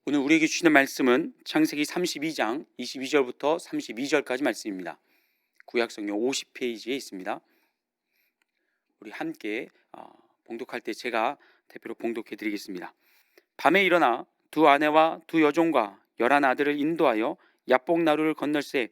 오늘 우리에게 주시는 말씀은 창세기 32장 22절부터 32절까지 말씀입니다. 구약성경 50페이지에 있습니다. 우리 함께 봉독할 때 제가 대표로 봉독해 드리겠습니다. 밤에 일어나 두 아내와 두 여종과 11 아들을 인도하여 야복 나루를 건널세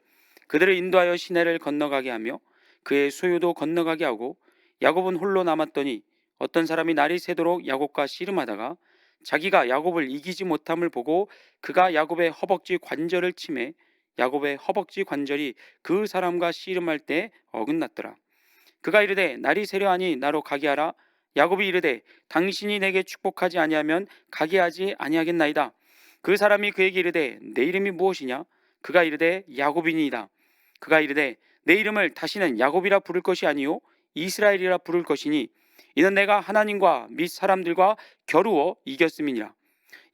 그들을 인도하여 시내를 건너가게 하며 그의 소유도 건너가게 하고 야곱은 홀로 남았더니 어떤 사람이 날이 새도록 야곱과 씨름하다가 자기가 야곱을 이기지 못함을 보고 그가 야곱의 허벅지 관절을 치매 야곱의 허벅지 관절이 그 사람과 씨름할 때 어긋났더라. 그가 이르되 날이 새려하니 나로 가게 하라. 야곱이 이르되 당신이 내게 축복하지 아니하면 가게 하지 아니하겠나이다. 그 사람이 그에게 이르되 내 이름이 무엇이냐? 그가 이르되 야곱이니이다. 그가 이르되 내 이름을 다시는 야곱이라 부를 것이 아니요 이스라엘이라 부를 것이니 이는 내가 하나님과 및 사람들과 겨루어 이겼음이니라.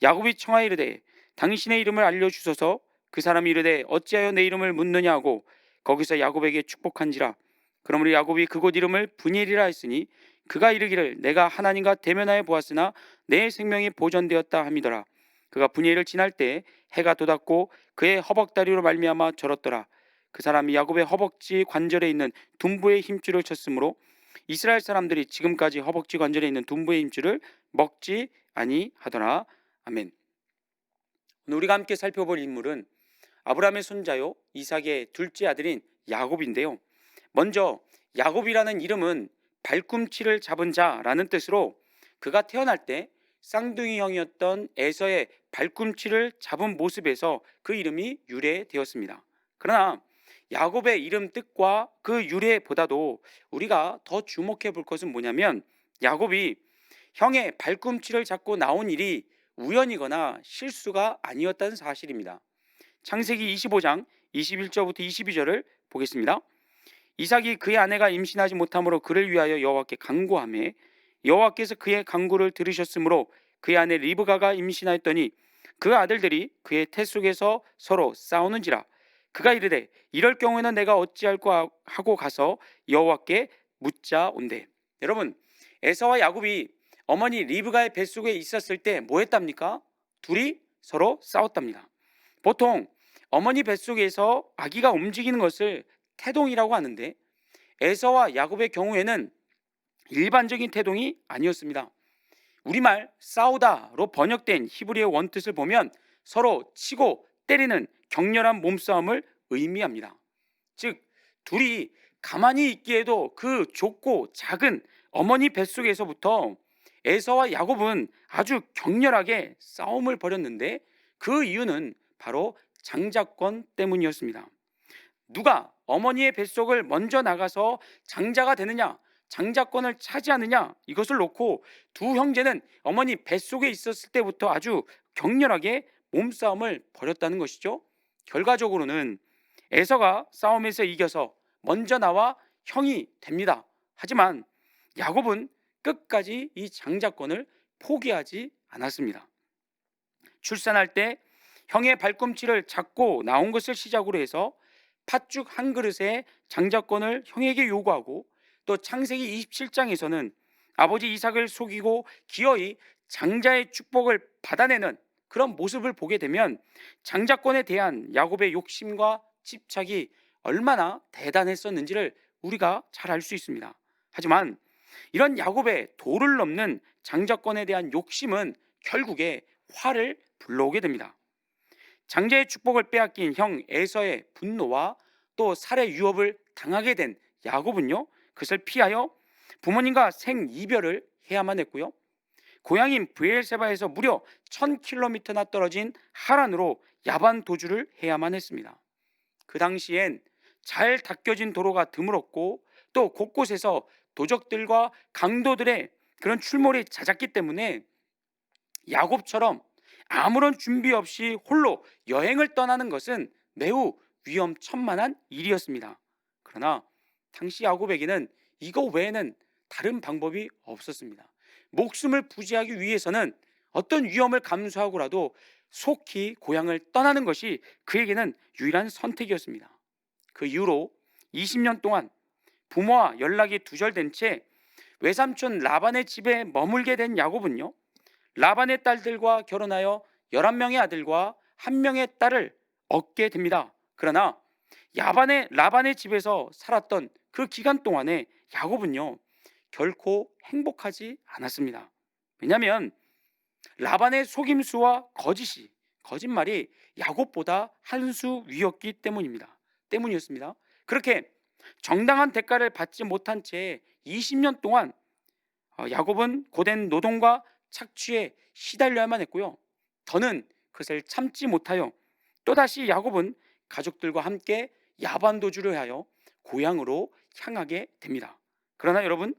야곱이 청하여 이르되 당신의 이름을 알려주소서. 그 사람이 이르되 어찌하여 내 이름을 묻느냐 하고 거기서 야곱에게 축복한지라. 그러므로 야곱이 그곳 이름을 브니엘이라 했으니 그가 이르기를 내가 하나님과 대면하여 보았으나 내 생명이 보존되었다 함이더라. 그가 브니엘을 지날 때 해가 돋았고 그의 허벅다리로 말미암아 절었더라. 그 사람이 야곱의 허벅지 관절에 있는 둔부의 힘줄을 쳤으므로 이스라엘 사람들이 지금까지 허벅지 관절에 있는 둔부의 힘줄을 먹지 아니하더라. 아멘. 오늘 우리가 함께 살펴볼 인물은 아브라함의 손자요 이삭의 둘째 아들인 야곱인데요. 먼저 야곱이라는 이름은 발꿈치를 잡은 자라는 뜻으로 그가 태어날 때 쌍둥이 형이었던 에서의 발꿈치를 잡은 모습에서 그 이름이 유래되었습니다. 그러나 야곱의 이름 뜻과 그 유래보다도 우리가 더 주목해 볼 것은 뭐냐면 야곱이 형의 발꿈치를 잡고 나온 일이 우연이거나 실수가 아니었다는 사실입니다. 창세기 25장 21절부터 22절을 보겠습니다. 이삭이 그의 아내가 임신하지 못함으로 그를 위하여 여호와께 간구하매 여호와께서 그의 간구를 들으셨으므로 그의 아내 리브가가 임신하였더니 그 아들들이 그의 태 속에서 서로 싸우는지라. 그가 이르되 이럴 경우에는 내가 어찌할까 하고 가서 여호와께 묻자온대. 여러분, 에서와 야곱이 어머니 리브가의 뱃속에 있었을 때 뭐 했답니까? 둘이 서로 싸웠답니다. 보통 어머니 뱃속에서 아기가 움직이는 것을 태동이라고 하는데 에서와 야곱의 경우에는 일반적인 태동이 아니었습니다. 우리말 싸우다로 번역된 히브리어 원뜻을 보면 서로 치고 때리는 격렬한 몸싸움을 의미합니다. 즉 둘이 가만히 있기에도 그 좁고 작은 어머니 뱃속에서부터 에서와 야곱은 아주 격렬하게 싸움을 벌였는데 그 이유는 바로 장자권 때문이었습니다. 누가 어머니의 뱃속을 먼저 나가서 장자가 되느냐, 장자권을 차지하느냐, 이것을 놓고 두 형제는 어머니 뱃속에 있었을 때부터 아주 격렬하게 몸싸움을 벌였다는 것이죠. 결과적으로는 에서가 싸움에서 이겨서 먼저 나와 형이 됩니다. 하지만 야곱은 끝까지 이 장자권을 포기하지 않았습니다. 출산할 때 형의 발꿈치를 잡고 나온 것을 시작으로 해서 팥죽 한 그릇에 장자권을 형에게 요구하고 또 창세기 27장에서는 아버지 이삭을 속이고 기어이 장자의 축복을 받아내는 그런 모습을 보게 되면 장자권에 대한 야곱의 욕심과 집착이 얼마나 대단했었는지를 우리가 잘 알 수 있습니다. 하지만 이런 야곱의 도를 넘는 장자권에 대한 욕심은 결국에 화를 불러오게 됩니다. 장자의 축복을 빼앗긴 형 에서의 분노와 또 살해 유업을 당하게 된 야곱은요, 그것을 피하여 부모님과 생이별을 해야만 했고요. 고향인 브엘세바에서 무려 1000km나 떨어진 하란으로 야반 도주를 해야만 했습니다. 그 당시엔 잘 닦여진 도로가 드물었고 또 곳곳에서 도적들과 강도들의 그런 출몰이 잦았기 때문에 야곱처럼 아무런 준비 없이 홀로 여행을 떠나는 것은 매우 위험천만한 일이었습니다. 그러나 당시 야곱에게는 이거 외에는 다른 방법이 없었습니다. 목숨을 부지하기 위해서는 어떤 위험을 감수하고라도 속히 고향을 떠나는 것이 그에게는 유일한 선택이었습니다. 그 이후로 20년 동안 부모와 연락이 두절된 채 외삼촌 라반의 집에 머물게 된 야곱은요, 라반의 딸들과 결혼하여 11명의 아들과 1명의 딸을 얻게 됩니다. 그러나 라반의 집에서 살았던 그 기간 동안에 야곱은요 결코 행복하지 않았습니다. 왜냐하면 라반의 속임수와 거짓말이 야곱보다 한 수 위였기 때문이었습니다. 그렇게 정당한 대가를 받지 못한 채 20년 동안 야곱은 고된 노동과 착취에 시달려야만 했고요. 더는 그것을 참지 못하여 또다시 야곱은 가족들과 함께 야반도주를 하여 고향으로 향하게 됩니다. 그러나 여러분,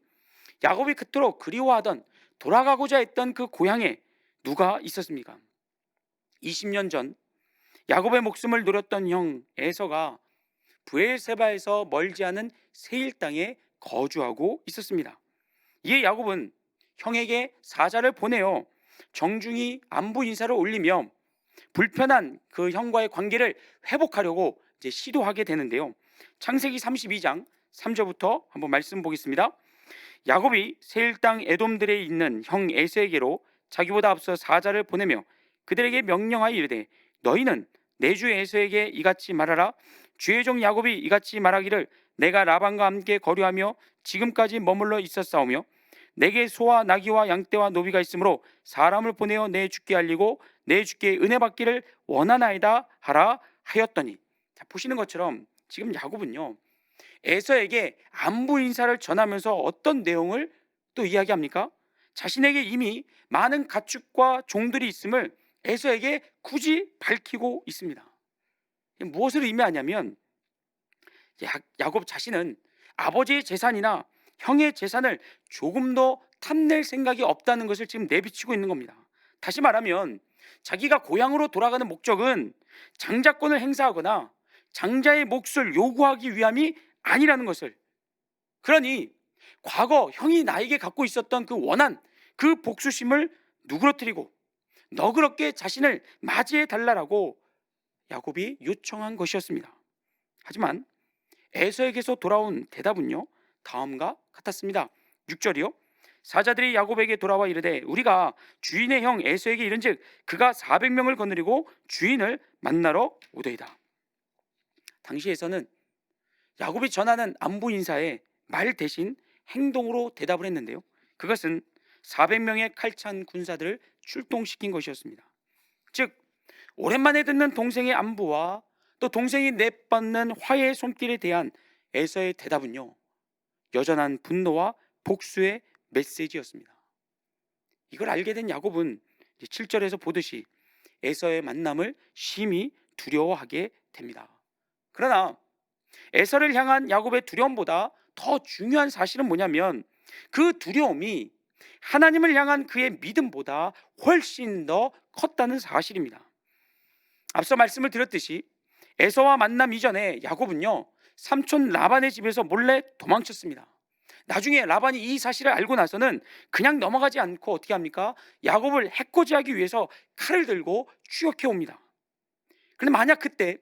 야곱이 그토록 그리워하던 돌아가고자 했던 그 고향에 누가 있었습니까? 20년 전 야곱의 목숨을 노렸던 형 에서가 브엘세바에서 멀지 않은 세일 땅에 거주하고 있었습니다. 이에 야곱은 형에게 사자를 보내어 정중히 안부 인사를 올리며 불편한 그 형과의 관계를 회복하려고 이제 시도하게 되는데요. 창세기 32장 3절부터 한번 말씀 보겠습니다. 야곱이 세일 땅 에돔들에 있는 형 에서에게로 자기보다 앞서 사자를 보내며 그들에게 명령하여 이르되 너희는 내 주 에서에게 이같이 말하라. 주의 종 야곱이 이같이 말하기를 내가 라반과 함께 거류하며 지금까지 머물러 있었사오며 내게 소와 나귀와 양떼와 노비가 있으므로 사람을 보내어 내 주께 알리고 내 주께 은혜 받기를 원하나이다 하라 하였더니, 자, 보시는 것처럼 지금 야곱은요 에서에게 안부 인사를 전하면서 어떤 내용을 또 이야기합니까? 자신에게 이미 많은 가축과 종들이 있음을 에서에게 굳이 밝히고 있습니다. 무엇을 의미하냐면 야곱 자신은 아버지의 재산이나 형의 재산을 조금도 탐낼 생각이 없다는 것을 지금 내비치고 있는 겁니다. 다시 말하면 자기가 고향으로 돌아가는 목적은 장자권을 행사하거나 장자의 몫을 요구하기 위함이 아니라는 것을, 그러니 과거 형이 나에게 갖고 있었던 그 원한, 그 복수심을 누그러뜨리고 너그럽게 자신을 맞이해 달라고 야곱이 요청한 것이었습니다. 하지만 에서에게서 돌아온 대답은요 다음과 같았습니다. 6절이요. 사자들이 야곱에게 돌아와 이르되 우리가 주인의 형 에서에게 이른즉 그가 400명을 거느리고 주인을 만나러 오더이다. 당시에서는 야곱이 전하는 안부 인사에 말 대신 행동으로 대답을 했는데요, 그것은 400명의 칼찬 군사들을 출동시킨 것이었습니다. 즉 오랜만에 듣는 동생의 안부와 또 동생이 내받는 화해의 손길에 대한 에서의 대답은요 여전한 분노와 복수의 메시지였습니다. 이걸 알게 된 야곱은 7절에서 보듯이 에서의 만남을 심히 두려워하게 됩니다. 그러나 에서를 향한 야곱의 두려움보다 더 중요한 사실은 뭐냐면 그 두려움이 하나님을 향한 그의 믿음보다 훨씬 더 컸다는 사실입니다. 앞서 말씀을 드렸듯이 에서와 만남 이전에 야곱은요 삼촌 라반의 집에서 몰래 도망쳤습니다. 나중에 라반이 이 사실을 알고 나서는 그냥 넘어가지 않고 어떻게 합니까? 야곱을 해코지하기 위해서 칼을 들고 추격해 옵니다. 그런데 만약 그때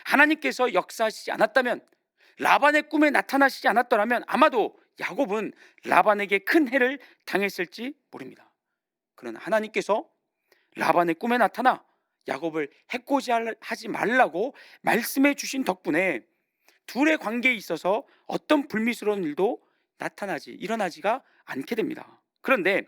하나님께서 역사하시지 않았다면, 라반의 꿈에 나타나시지 않았더라면 아마도 야곱은 라반에게 큰 해를 당했을지 모릅니다. 그러나 하나님께서 라반의 꿈에 나타나 야곱을 해코지하지 말라고 말씀해 주신 덕분에 둘의 관계에 있어서 어떤 불미스러운 일도 일어나지가 않게 됩니다. 그런데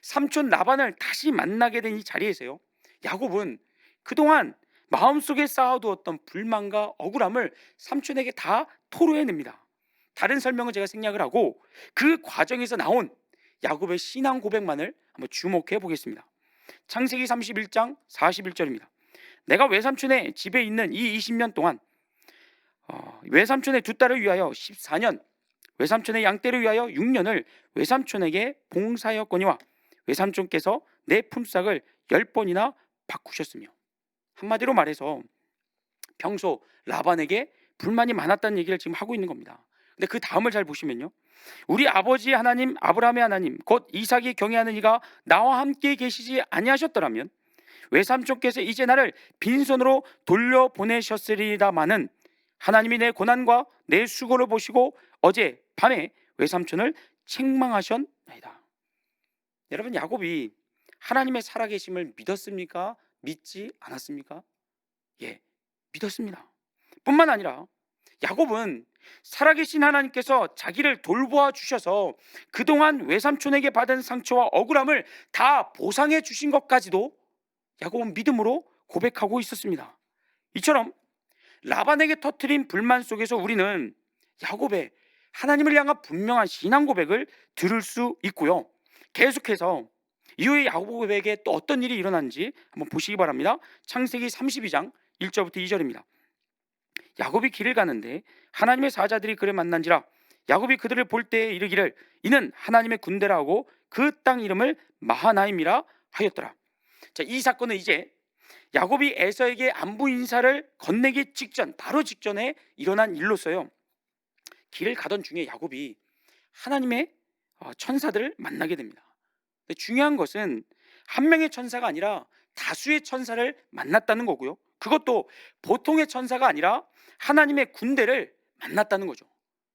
삼촌 라반을 다시 만나게 된 이 자리에서요 야곱은 그동안 마음속에 쌓아두었던 불만과 억울함을 삼촌에게 다 토로해냅니다. 다른 설명을 제가 생략을 하고 그 과정에서 나온 야곱의 신앙 고백만을 한번 주목해 보겠습니다. 창세기 31장 41절입니다. 내가 외삼촌의 집에 있는 이 20년 동안 외삼촌의 두 딸을 위하여 14년, 외삼촌의 양떼를 위하여 6년을 외삼촌에게 봉사하였거니와 외삼촌께서 내 품삯을 10번이나 바꾸셨으며, 한마디로 말해서 평소 라반에게 불만이 많았다는 얘기를 지금 하고 있는 겁니다. 근데 그 다음을 잘 보시면요, 우리 아버지 하나님 아브라함의 하나님 곧 이삭이 경외하는 이가 나와 함께 계시지 아니하셨더라면 외삼촌께서 이제 나를 빈손으로 돌려보내셨으리다마는 하나님이 내 고난과 내 수고를 보시고 어제 밤에 외삼촌을 책망하셨나이다. 여러분, 야곱이 하나님의 살아계심을 믿었습니까? 믿지 않았습니까? 예, 믿었습니다. 뿐만 아니라 야곱은 살아계신 하나님께서 자기를 돌보아 주셔서 그동안 외삼촌에게 받은 상처와 억울함을 다 보상해 주신 것까지도 야곱은 믿음으로 고백하고 있었습니다. 이처럼 라반에게 터뜨린 불만 속에서 우리는 야곱의 하나님을 향한 분명한 신앙 고백을 들을 수 있고요. 계속해서 이후에 야곱에게 또 어떤 일이 일어났는지 한번 보시기 바랍니다. 창세기 32장 1절부터 2절입니다. 야곱이 길을 가는데 하나님의 사자들이 그를 만난지라. 야곱이 그들을 볼 때에 이르기를 이는 하나님의 군대라 하고 그 땅 이름을 마하나임이라 하였더라. 자, 이 사건은 이제 야곱이 에서에게 안부 인사를 건네기 직전, 바로 직전에 일어난 일로서요. 길을 가던 중에 야곱이 하나님의 천사들을 만나게 됩니다. 근데 중요한 것은 한 명의 천사가 아니라 다수의 천사를 만났다는 거고요. 그것도 보통의 천사가 아니라 하나님의 군대를 만났다는 거죠.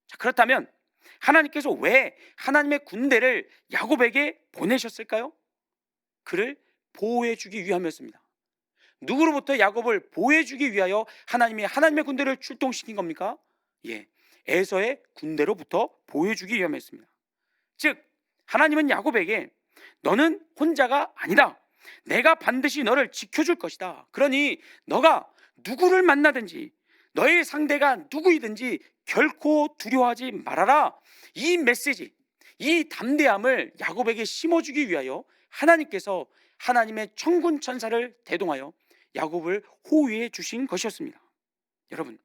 자, 그렇다면 하나님께서 왜 하나님의 군대를 야곱에게 보내셨을까요? 그를 보호해 주기 위함이었습니다. 누구로부터 야곱을 보호해 주기 위하여 하나님의 군대를 출동시킨 겁니까? 예, 에서의 군대로부터 보호해 주기 위함이었습니다. 즉 하나님은 야곱에게 너는 혼자가 아니다. 내가 반드시 너를 지켜줄 것이다. 그러니 너가 누구를 만나든지 너의 상대가 누구이든지 결코 두려워하지 말아라. 이 메시지, 이 담대함을 야곱에게 심어주기 위하여 하나님께서 하나님의 천군 천사를 대동하여 야곱을 호위해 주신 것이었습니다. 여러분,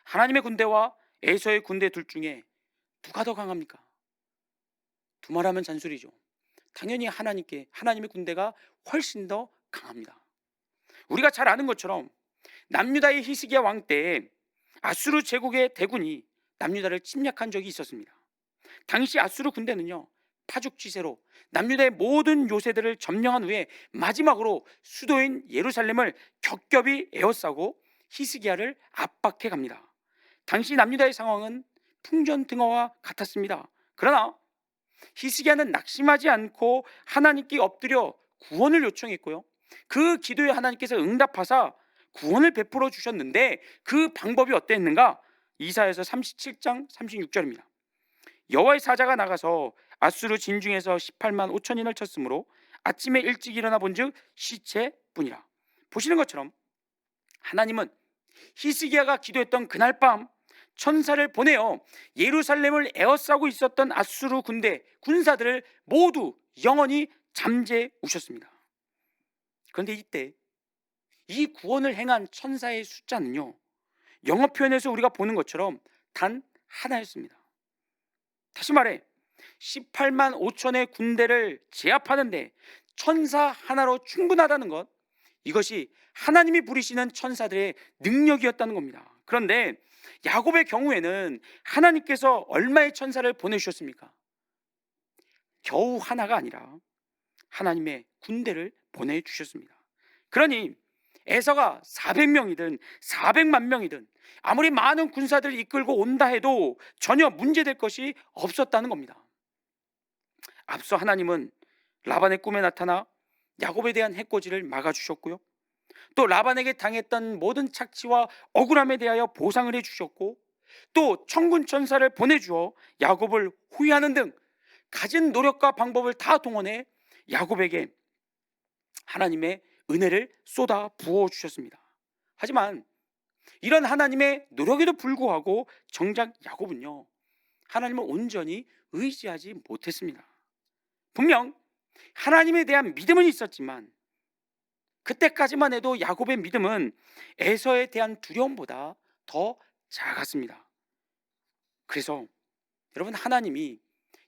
하나님의 군대와 에서의 군대 둘 중에 누가 더 강합니까? 두말하면 잔소리죠. 당연히 하나님의 군대가 훨씬 더 강합니다. 우리가 잘 아는 것처럼 남유다의 히스기야 왕 때에 아수르 제국의 대군이 남유다를 침략한 적이 있었습니다. 당시 아수르 군대는요, 파죽지세로 남유다의 모든 요새들을 점령한 후에 마지막으로 수도인 예루살렘을 겹겹이 에워싸고 히스기야를 압박해 갑니다. 당시 남유다의 상황은 풍전등화와 같았습니다. 그러나 히스기야는 낙심하지 않고 하나님께 엎드려 구원을 요청했고요. 그 기도에 하나님께서 응답하사 구원을 베풀어 주셨는데 그 방법이 어땠는가? 이사야서 37장 36절입니다. 여호와의 사자가 나가서 아수르 진중에서 18만 5천인을 쳤으므로 아침에 일찍 일어나 본즉 시체뿐이라. 보시는 것처럼 하나님은 히스기야가 기도했던 그날 밤 천사를 보내어 예루살렘을 에워싸고 있었던 아수르 군사들을 모두 영원히 잠재우셨습니다. 그런데 이때 이 구원을 행한 천사의 숫자는요, 영어 표현에서 우리가 보는 것처럼 단 하나였습니다. 다시 말해 18만 5천의 군대를 제압하는데 천사 하나로 충분하다는 것, 이것이 하나님이 부리시는 천사들의 능력이었다는 겁니다. 그런데 야곱의 경우에는 하나님께서 얼마의 천사를 보내주셨습니까? 겨우 하나가 아니라 하나님의 군대를 보내주셨습니다. 그러니 에서가 400명이든 400만 명이든 아무리 많은 군사들을 이끌고 온다 해도 전혀 문제될 것이 없었다는 겁니다. 앞서 하나님은 라반의 꿈에 나타나 야곱에 대한 해코지를 막아주셨고요, 또 라반에게 당했던 모든 착취와 억울함에 대하여 보상을 해주셨고, 또 천군 천사를 보내주어 야곱을 호위하는 등 가진 노력과 방법을 다 동원해 야곱에게 하나님의 은혜를 쏟아 부어 주셨습니다. 하지만 이런 하나님의 노력에도 불구하고 정작 야곱은요, 하나님을 온전히 의지하지 못했습니다. 분명 하나님에 대한 믿음은 있었지만 그때까지만 해도 야곱의 믿음은 에서에 대한 두려움보다 더 작았습니다. 그래서 여러분, 하나님이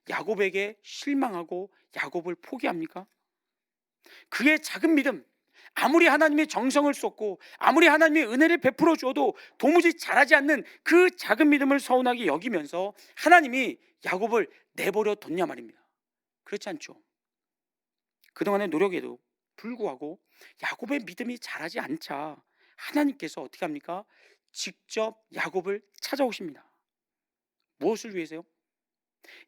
야곱에게 실망하고 야곱을 포기합니까? 그의 작은 믿음, 아무리 하나님의 정성을 쏟고 아무리 하나님의 은혜를 베풀어 주어도 도무지 자라지 않는 그 작은 믿음을 서운하게 여기면서 하나님이 야곱을 내버려 뒀냐 말입니다. 그렇지 않죠. 그동안의 노력에도 불구하고 야곱의 믿음이 자라지 않자 하나님께서 어떻게 합니까? 직접 야곱을 찾아오십니다. 무엇을 위해서요?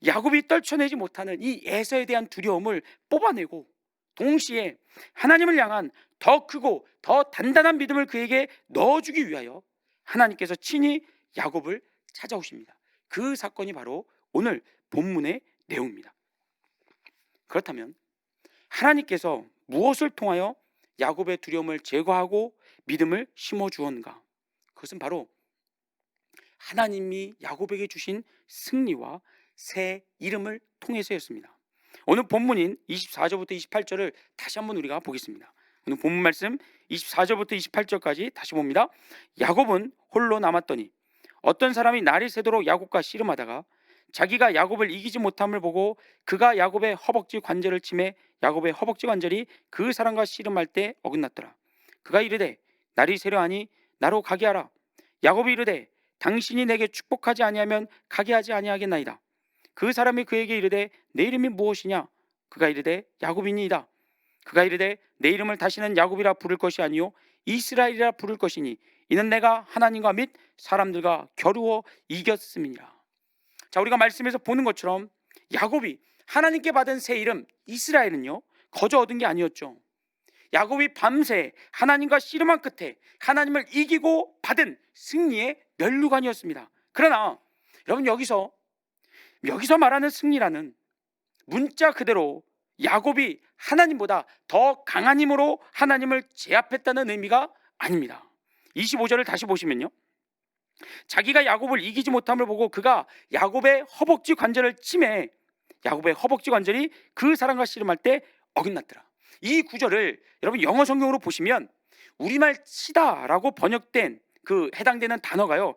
야곱이 떨쳐내지 못하는 이 에서에 대한 두려움을 뽑아내고, 동시에 하나님을 향한 더 크고 더 단단한 믿음을 그에게 넣어주기 위하여 하나님께서 친히 야곱을 찾아오십니다. 그 사건이 바로 오늘 본문의 내용입니다. 그렇다면 하나님께서 무엇을 통하여 야곱의 두려움을 제거하고 믿음을 심어주었는가? 그것은 바로 하나님이 야곱에게 주신 승리와 새 이름을 통해서였습니다. 오늘 본문인 24절부터 28절을 다시 한번 우리가 보겠습니다. 오늘 본문 말씀 24절부터 28절까지 다시 봅니다. 야곱은 홀로 남았더니 어떤 사람이 날이 새도록 야곱과 씨름하다가 자기가 야곱을 이기지 못함을 보고 그가 야곱의 허벅지 관절을 치매 야곱의 허벅지 관절이 그 사람과 씨름할 때 어긋났더라. 그가 이르되 날이 새려하니 나로 가게 하라. 야곱이 이르되 당신이 내게 축복하지 아니하면 가게 하지 아니하겠나이다. 그 사람이 그에게 이르되 내 이름이 무엇이냐? 그가 이르되 야곱이니이다. 그가 이르되 내 이름을 다시는 야곱이라 부를 것이 아니요 이스라엘이라 부를 것이니 이는 내가 하나님과 및 사람들과 겨루어 이겼음이니라. 자, 우리가 말씀에서 보는 것처럼 야곱이 하나님께 받은 새 이름 이스라엘은요 거저 얻은 게 아니었죠. 야곱이 밤새 하나님과 씨름한 끝에 하나님을 이기고 받은 승리의 면류관이었습니다. 그러나 여러분 여기서 말하는 승리라는 문자 그대로 야곱이 하나님보다 더 강한 힘으로 하나님을 제압했다는 의미가 아닙니다. 25절을 다시 보시면요, 자기가 야곱을 이기지 못함을 보고 그가 야곱의 허벅지 관절을 치매 야곱의 허벅지 관절이 그 사람과 씨름할 때 어긋났더라. 이 구절을 여러분 영어 성경으로 보시면 우리말 치다라고 번역된 그 해당되는 단어가요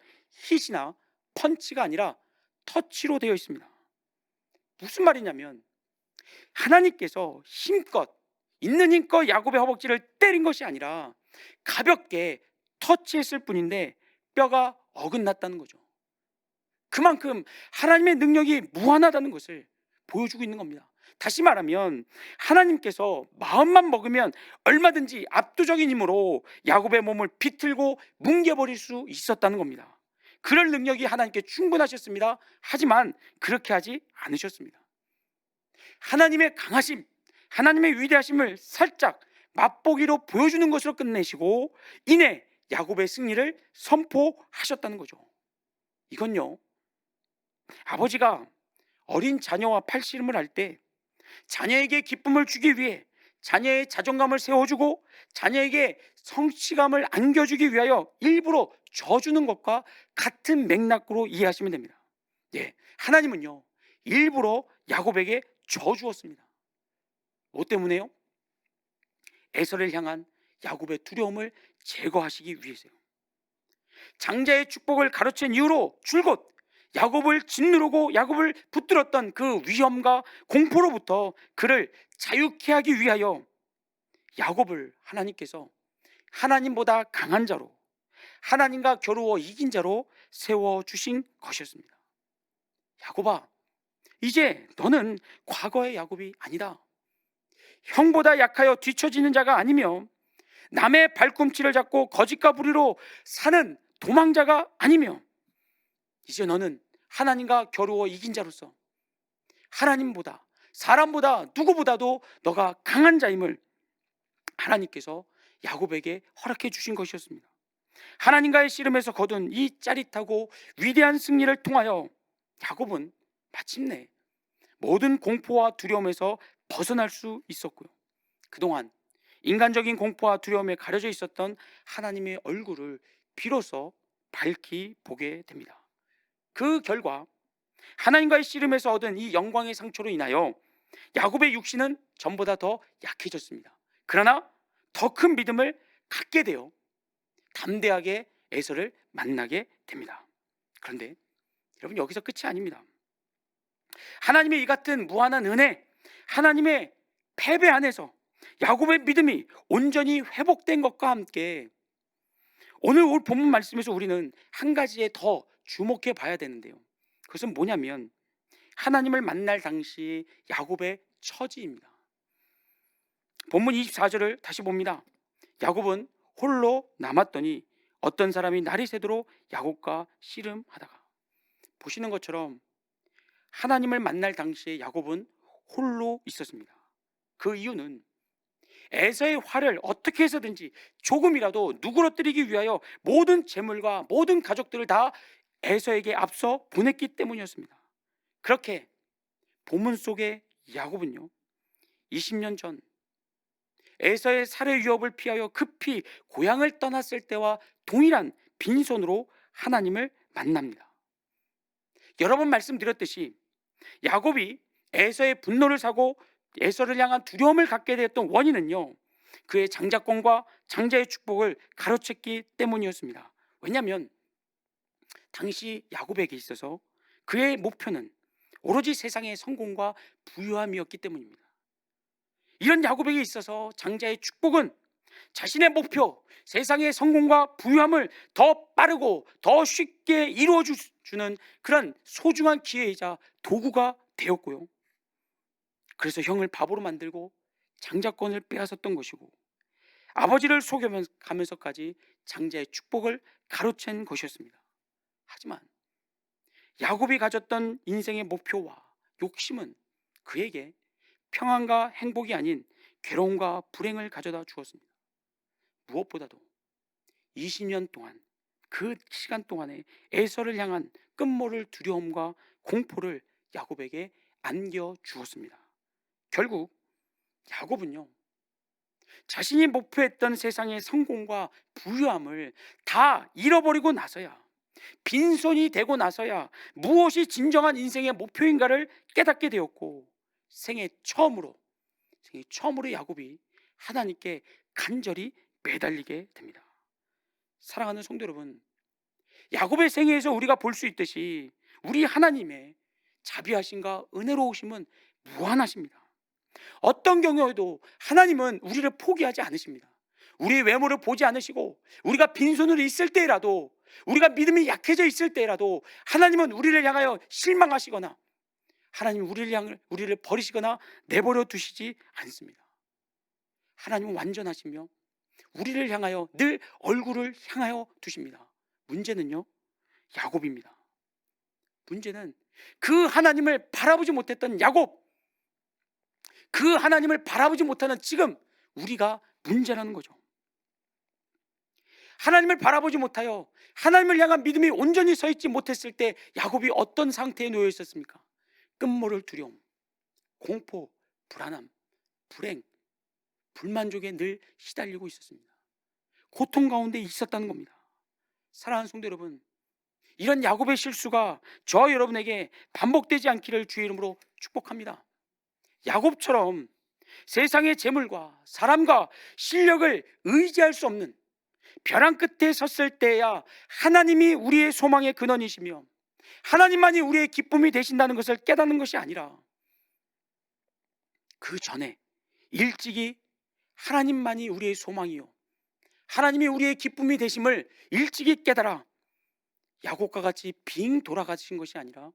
hit이나 펀치가 아니라 터치로 되어 있습니다. 무슨 말이냐면 하나님께서 힘껏 있는 힘껏 야곱의 허벅지를 때린 것이 아니라 가볍게 터치했을 뿐인데 뼈가 어긋났다는 거죠. 그만큼 하나님의 능력이 무한하다는 것을 보여주고 있는 겁니다. 다시 말하면 하나님께서 마음만 먹으면 얼마든지 압도적인 힘으로 야곱의 몸을 비틀고 뭉개버릴 수 있었다는 겁니다. 그럴 능력이 하나님께 충분하셨습니다. 하지만 그렇게 하지 않으셨습니다. 하나님의 강하심, 하나님의 위대하심을 살짝 맛보기로 보여주는 것으로 끝내시고 이내 야곱의 승리를 선포하셨다는 거죠. 이건요, 아버지가 어린 자녀와 팔씨름을 할 때 자녀에게 기쁨을 주기 위해 자녀의 자존감을 세워주고 자녀에게 성취감을 안겨주기 위하여 일부러 져주는 것과 같은 맥락으로 이해하시면 됩니다. 하나님은요 일부러 야곱에게 져주었습니다. 뭐 때문에요? 에서를 향한 야곱의 두려움을 제거하시기 위해서요. 장자의 축복을 가로챈 이후로 줄곧 야곱을 짓누르고 야곱을 붙들었던 그 위험과 공포로부터 그를 자유케 하기 위하여 야곱을 하나님께서 하나님보다 강한 자로 하나님과 겨루어 이긴 자로 세워주신 것이었습니다. 야곱아, 이제 너는 과거의 야곱이 아니다. 형보다 약하여 뒤처지는 자가 아니며 남의 발꿈치를 잡고 거짓과 불의로 사는 도망자가 아니며 이제 너는 하나님과 겨루어 이긴 자로서 하나님보다 사람보다 누구보다도 너가 강한 자임을 하나님께서 야곱에게 허락해 주신 것이었습니다. 하나님과의 씨름에서 거둔 이 짜릿하고 위대한 승리를 통하여 야곱은 마침내 모든 공포와 두려움에서 벗어날 수 있었고요, 그동안 인간적인 공포와 두려움에 가려져 있었던 하나님의 얼굴을 비로소 밝히 보게 됩니다. 그 결과 하나님과의 씨름에서 얻은 이 영광의 상처로 인하여 야곱의 육신은 전보다 더 약해졌습니다. 그러나 더 큰 믿음을 갖게 되어 담대하게 에서를 만나게 됩니다. 그런데 여러분 여기서 끝이 아닙니다. 하나님의 이 같은 무한한 은혜, 하나님의 패배 안에서 야곱의 믿음이 온전히 회복된 것과 함께 오늘 본문 말씀에서 우리는 한 가지에 더 주목해 봐야 되는데요, 그것은 뭐냐면 하나님을 만날 당시 야곱의 처지입니다. 본문 24절을 다시 봅니다. 야곱은 홀로 남았더니 어떤 사람이 날이 새도록 야곱과 씨름하다가, 보시는 것처럼 하나님을 만날 당시에 야곱은 홀로 있었습니다. 그 이유는 에서의 화를 어떻게 해서든지 조금이라도 누그러뜨리기 위하여 모든 재물과 모든 가족들을 다 에서에게 앞서 보냈기 때문이었습니다. 그렇게 본문 속의 야곱은요, 20년 전 에서의 살해 위협을 피하여 급히 고향을 떠났을 때와 동일한 빈손으로 하나님을 만납니다. 여러 번 말씀드렸듯이 야곱이 에서의 분노를 사고 에서를 향한 두려움을 갖게 되었던 원인은요, 그의 장자권과 장자의 축복을 가로챘기 때문이었습니다. 왜냐하면 당시 야곱에게 있어서 그의 목표는 오로지 세상의 성공과 부유함이었기 때문입니다. 이런 야곱에게 있어서 장자의 축복은 자신의 목표, 세상의 성공과 부유함을 더 빠르고 더 쉽게 이루어주는 그런 소중한 기회이자 도구가 되었고요, 그래서 형을 바보로 만들고 장자권을 빼앗았던 것이고, 아버지를 속여가면서까지 장자의 축복을 가로챈 것이었습니다. 하지만 야곱이 가졌던 인생의 목표와 욕심은 그에게 평안과 행복이 아닌 괴로움과 불행을 가져다 주었습니다. 무엇보다도 20년 동안, 그 시간 동안에 에서를 향한 끝모를 두려움과 공포를 야곱에게 안겨 주었습니다. 결국 야곱은요, 자신이 목표했던 세상의 성공과 부유함을 다 잃어버리고 나서야, 빈손이 되고 나서야 무엇이 진정한 인생의 목표인가를 깨닫게 되었고, 생애 처음으로 야곱이 하나님께 간절히 매달리게 됩니다. 사랑하는 성도 여러분, 야곱의 생애에서 우리가 볼 수 있듯이 우리 하나님의 자비하심과 은혜로우심은 무한하십니다. 어떤 경우에도 하나님은 우리를 포기하지 않으십니다. 우리의 외모를 보지 않으시고, 우리가 빈손으로 있을 때라도, 우리가 믿음이 약해져 있을 때라도 하나님은 우리를 향하여 실망하시거나 하나님은 우리를 버리시거나 내버려 두시지 않습니다. 하나님은 완전하시며 우리를 향하여 늘 얼굴을 향하여 두십니다. 문제는요, 야곱입니다. 문제는 그 하나님을 바라보지 못했던 야곱, 그 하나님을 바라보지 못하는 지금 우리가 문제라는 거죠. 하나님을 바라보지 못하여 하나님을 향한 믿음이 온전히 서 있지 못했을 때 야곱이 어떤 상태에 놓여 있었습니까? 끝모를 두려움, 공포, 불안함, 불행, 불만족에 늘 시달리고 있었습니다. 고통 가운데 있었다는 겁니다. 사랑하는 성도 여러분, 이런 야곱의 실수가 저와 여러분에게 반복되지 않기를 주의 이름으로 축복합니다. 야곱처럼 세상의 재물과 사람과 실력을 의지할 수 없는 벼랑 끝에 섰을 때야 하나님이 우리의 소망의 근원이시며 하나님만이 우리의 기쁨이 되신다는 것을 깨닫는 것이 아니라, 그 전에 일찍이 하나님만이 우리의 소망이요 하나님이 우리의 기쁨이 되심을 일찍이 깨달아 야곱과 같이 빙 돌아가신 것이 아니라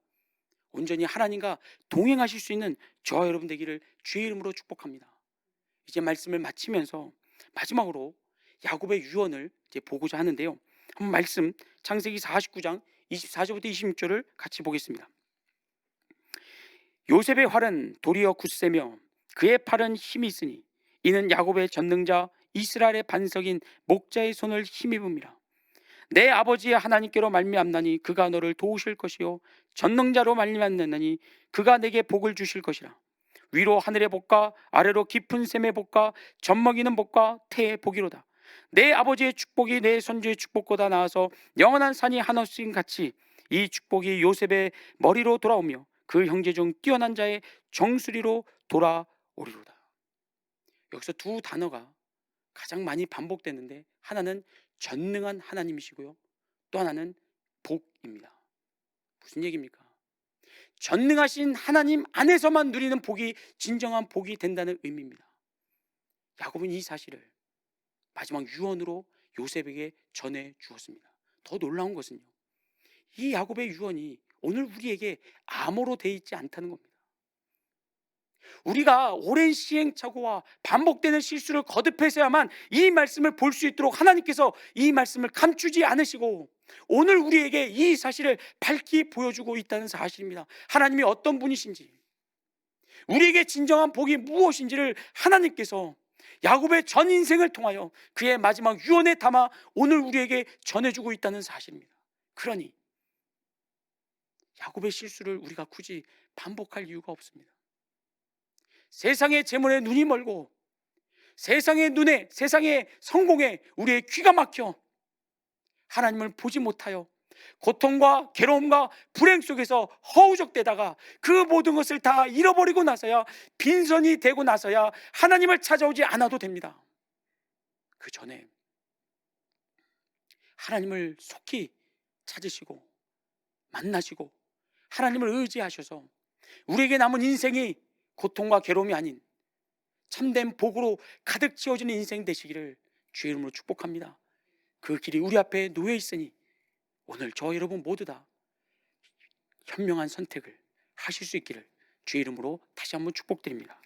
온전히 하나님과 동행하실 수 있는 저와 여러분 되기를 주의 이름으로 축복합니다. 이제 말씀을 마치면서 마지막으로 야곱의 유언을 이제 보고자 하는데요, 한번 말씀 창세기 49장 24절부터 26절을 같이 보겠습니다. 요셉의 활은 도리어 굳세며 그의 팔은 힘이 있으니 이는 야곱의 전능자 이스라엘의 반석인 목자의 손을 힘입음이라. 내 아버지의 하나님께로 말미암나니 그가 너를 도우실 것이요 전능자로 말미암나니 그가 내게 복을 주실 것이라. 위로 하늘의 복과 아래로 깊은 샘의 복과 젖먹이는 복과 태의 복이로다. 내 아버지의 축복이 내 선주의 축복보다 나아서 영원한 산이 한없인 같이 이 축복이 요셉의 머리로 돌아오며 그 형제 중 뛰어난 자의 정수리로 돌아오리로다. 여기서 두 단어가 가장 많이 반복되는데, 하나는 전능한 하나님이시고요, 또 하나는 복입니다. 무슨 얘기입니까? 전능하신 하나님 안에서만 누리는 복이 진정한 복이 된다는 의미입니다. 야곱은 이 사실을 마지막 유언으로 요셉에게 전해 주었습니다. 더 놀라운 것은요, 이 야곱의 유언이 오늘 우리에게 암호로 되어 있지 않다는 겁니다. 우리가 오랜 시행착오와 반복되는 실수를 거듭해서야만 이 말씀을 볼 수 있도록 하나님께서 이 말씀을 감추지 않으시고 오늘 우리에게 이 사실을 밝히 보여주고 있다는 사실입니다. 하나님이 어떤 분이신지, 우리에게 진정한 복이 무엇인지를 하나님께서 야곱의 전 인생을 통하여 그의 마지막 유언에 담아 오늘 우리에게 전해주고 있다는 사실입니다. 그러니 야곱의 실수를 우리가 굳이 반복할 이유가 없습니다. 세상의 재물에 눈이 멀고 세상의 눈에, 세상의 성공에 우리의 귀가 막혀 하나님을 보지 못하여 고통과 괴로움과 불행 속에서 허우적대다가 그 모든 것을 다 잃어버리고 나서야, 빈손이 되고 나서야 하나님을 찾아오지 않아도 됩니다. 그 전에 하나님을 속히 찾으시고 만나시고 하나님을 의지하셔서 우리에게 남은 인생이 고통과 괴로움이 아닌 참된 복으로 가득 채워지는 인생 되시기를 주의 이름으로 축복합니다. 그 길이 우리 앞에 놓여 있으니 오늘 저 여러분 모두 다 현명한 선택을 하실 수 있기를 주의 이름으로 다시 한번 축복드립니다.